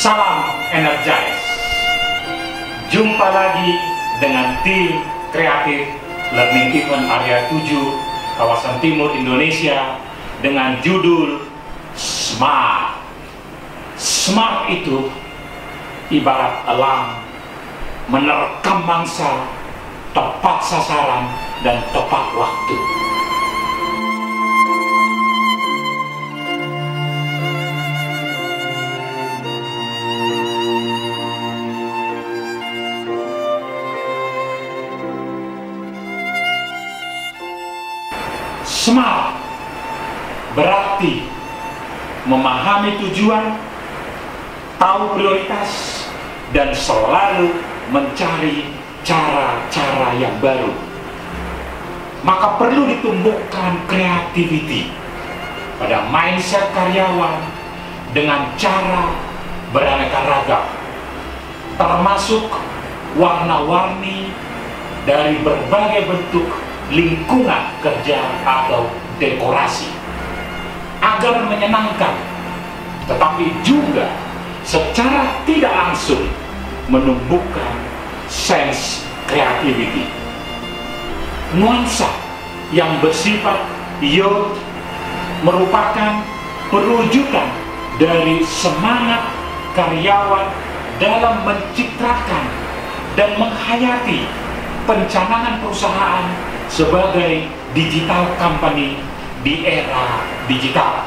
Salam Energize. Jumpa lagi dengan tim kreatif Learning Event Area 7 kawasan Timur Indonesia dengan judul Smart. Smart itu ibarat elang menerkam mangsa, tepat sasaran dan tepat waktu. Smart berarti memahami tujuan, tahu prioritas, dan selalu mencari cara-cara yang baru. Maka perlu ditumbuhkan creativity pada mindset karyawan dengan cara beraneka ragam, termasuk warna-warni dari berbagai bentuk lingkungan kerja atau dekorasi agar menyenangkan, tetapi juga secara tidak langsung menumbuhkan sense creativity. Nuansa yang bersifat youth merupakan perwujudan dari semangat karyawan dalam mencitrakan dan menghayati pencanangan perusahaan sebagai digital company di era digital,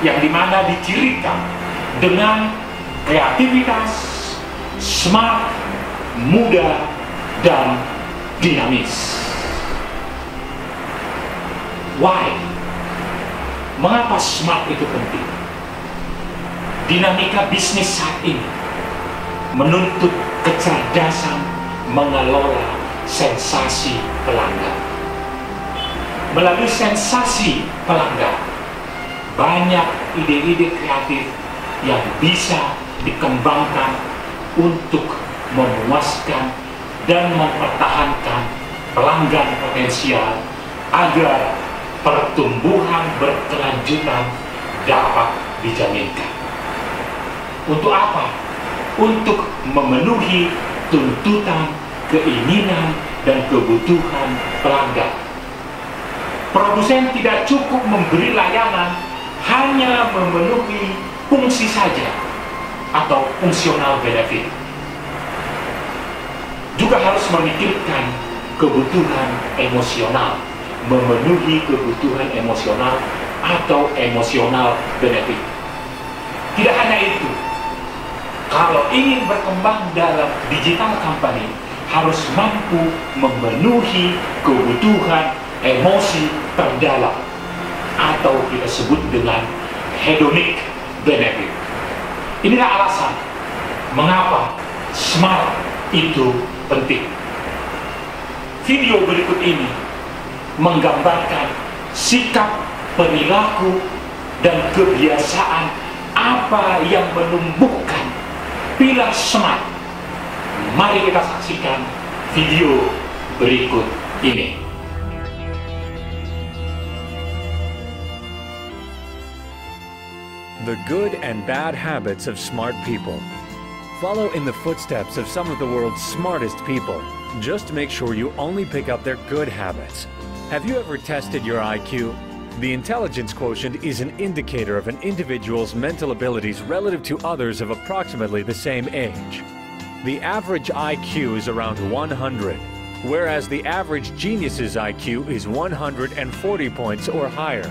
yang dimana dicirikan dengan kreativitas, smart, muda, dan dinamis. Why? Mengapa smart itu penting? Dinamika bisnis saat ini menuntut kecerdasan mengelola sensasi pelanggan. Melalui sensasi pelanggan, banyak ide-ide kreatif yang bisa dikembangkan untuk memuaskan dan mempertahankan pelanggan potensial agar pertumbuhan berkelanjutan dapat dijaminkan. Untuk apa? Untuk memenuhi tuntutan, keinginan, dan kebutuhan pelanggan. Produsen tidak cukup memberi layanan hanya memenuhi fungsi saja atau fungsional benefit. Juga harus memikirkan kebutuhan emosional, memenuhi kebutuhan emosional atau emosional benefit. Tidak hanya itu, kalau ingin berkembang dalam digital company, harus mampu memenuhi kebutuhan emosi terdalam atau kita sebut dengan hedonic benefit. Inilah alasan mengapa smart itu penting. Video berikut ini menggambarkan sikap, perilaku, dan kebiasaan apa yang menumbuhkan pilar smart. Mari kita saksikan video berikut ini. The good and bad habits of smart people. Follow in the footsteps of some of the world's smartest people. Just make sure you only pick up their good habits. Have you ever tested your IQ? The intelligence quotient is an indicator of an individual's mental abilities relative to others of approximately the same age. The average IQ is around 100, whereas the average genius's IQ is 140 points or higher.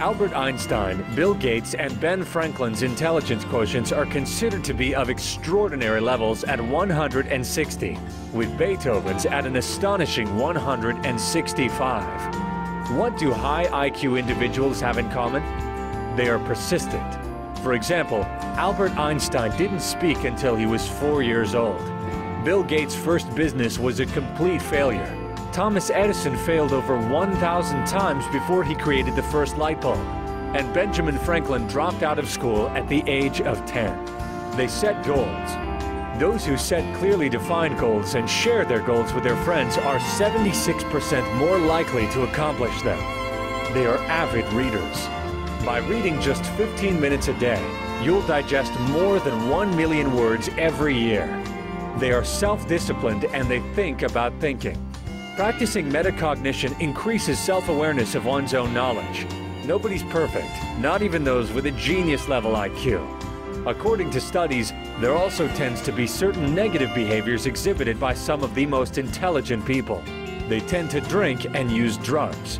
Albert Einstein, Bill Gates, and Ben Franklin's intelligence quotients are considered to be of extraordinary levels at 160, with Beethoven's at an astonishing 165. What do high IQ individuals have in common? They are persistent. For example, Albert Einstein didn't speak until he was 4 years old. Bill Gates' first business was a complete failure. Thomas Edison failed over 1,000 times before he created the first light bulb. And Benjamin Franklin dropped out of school at the age of 10. They set goals. Those who set clearly defined goals and share their goals with their friends are 76% more likely to accomplish them. They are avid readers. By reading just 15 minutes a day, you'll digest more than 1 million words every year. They are self-disciplined and they think about thinking. Practicing metacognition increases self-awareness of one's own knowledge. Nobody's perfect, not even those with a genius-level IQ. According to studies, there also tends to be certain negative behaviors exhibited by some of the most intelligent people. They tend to drink and use drugs.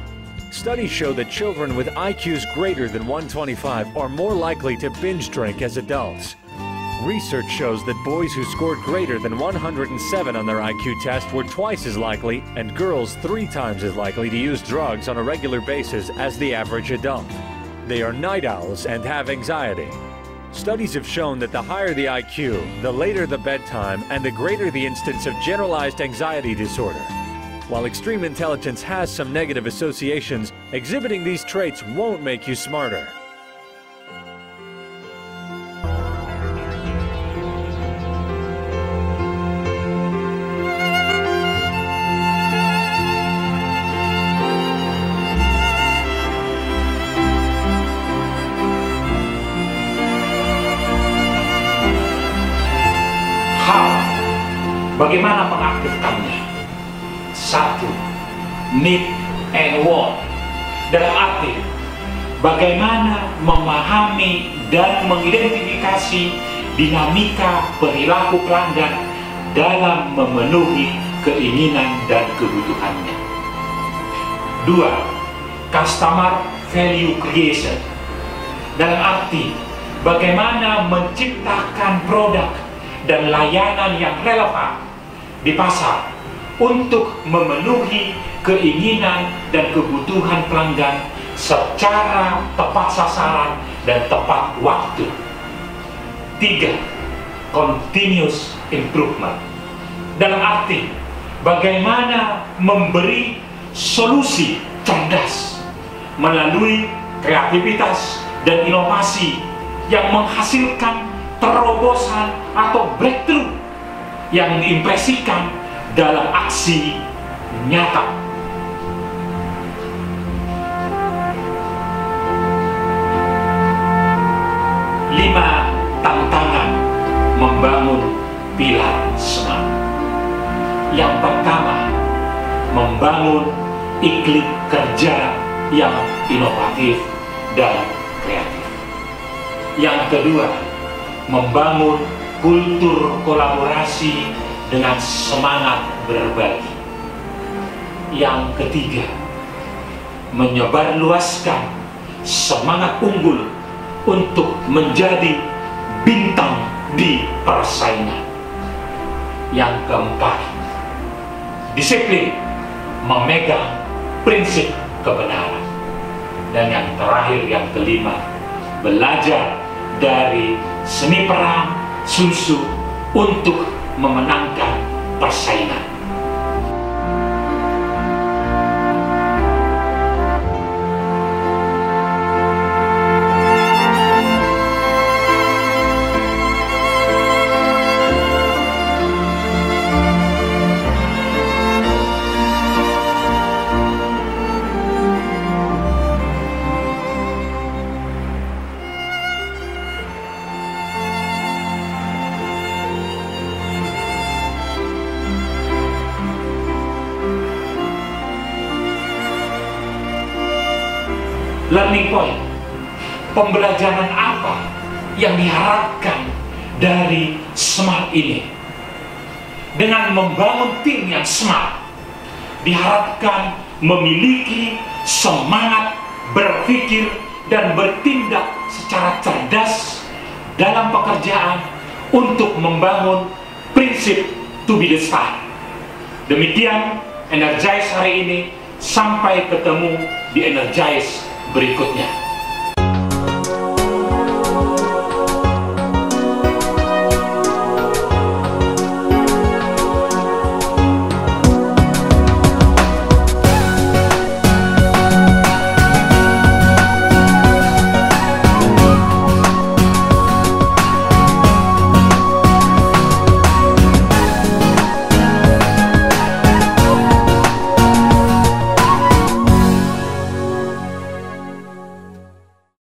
Studies show that children with IQs greater than 125 are more likely to binge drink as adults. Research shows that boys who scored greater than 107 on their IQ test were twice as likely, and girls 3 times as likely to use drugs on a regular basis as the average adult. They are night owls and have anxiety. Studies have shown that the higher the IQ, the later the bedtime, and the greater the instance of generalized anxiety disorder. While extreme intelligence has some negative associations, exhibiting these traits won't make you smarter. Bagaimana mengaktifkannya? 1. Need and want. Dalam arti, bagaimana memahami dan mengidentifikasi dinamika perilaku pelanggan dalam memenuhi keinginan dan kebutuhannya. 2. Customer value creation. Dalam arti, bagaimana menciptakan produk dan layanan yang relevan di pasar untuk memenuhi keinginan dan kebutuhan pelanggan secara tepat sasaran dan tepat waktu. 3. Continuous improvement. Dalam arti, bagaimana memberi solusi cerdas melalui kreativitas dan inovasi yang menghasilkan terobosan atau breakthrough yang diimpresikan dalam aksi nyata. 5 tantangan membangun pilar SMART. Yang pertama, membangun iklim kerja yang inovatif dan kreatif. Yang kedua, membangun kultur kolaborasi dengan semangat berbagi. Yang ketiga, menyebarluaskan semangat unggul untuk menjadi bintang di persaingan. Yang keempat, disiplin memegang prinsip kebenaran. Dan yang terakhir, yang kelima, belajar dari seni perang Sun Tzu untuk memenangkan persaingan. Learning point, pembelajaran apa yang diharapkan dari SMART ini? Dengan membangun tim yang SMART, diharapkan memiliki semangat berpikir dan bertindak secara cerdas dalam pekerjaan untuk membangun prinsip to be the star. Demikian Energize hari ini, sampai ketemu di Energize berikutnya.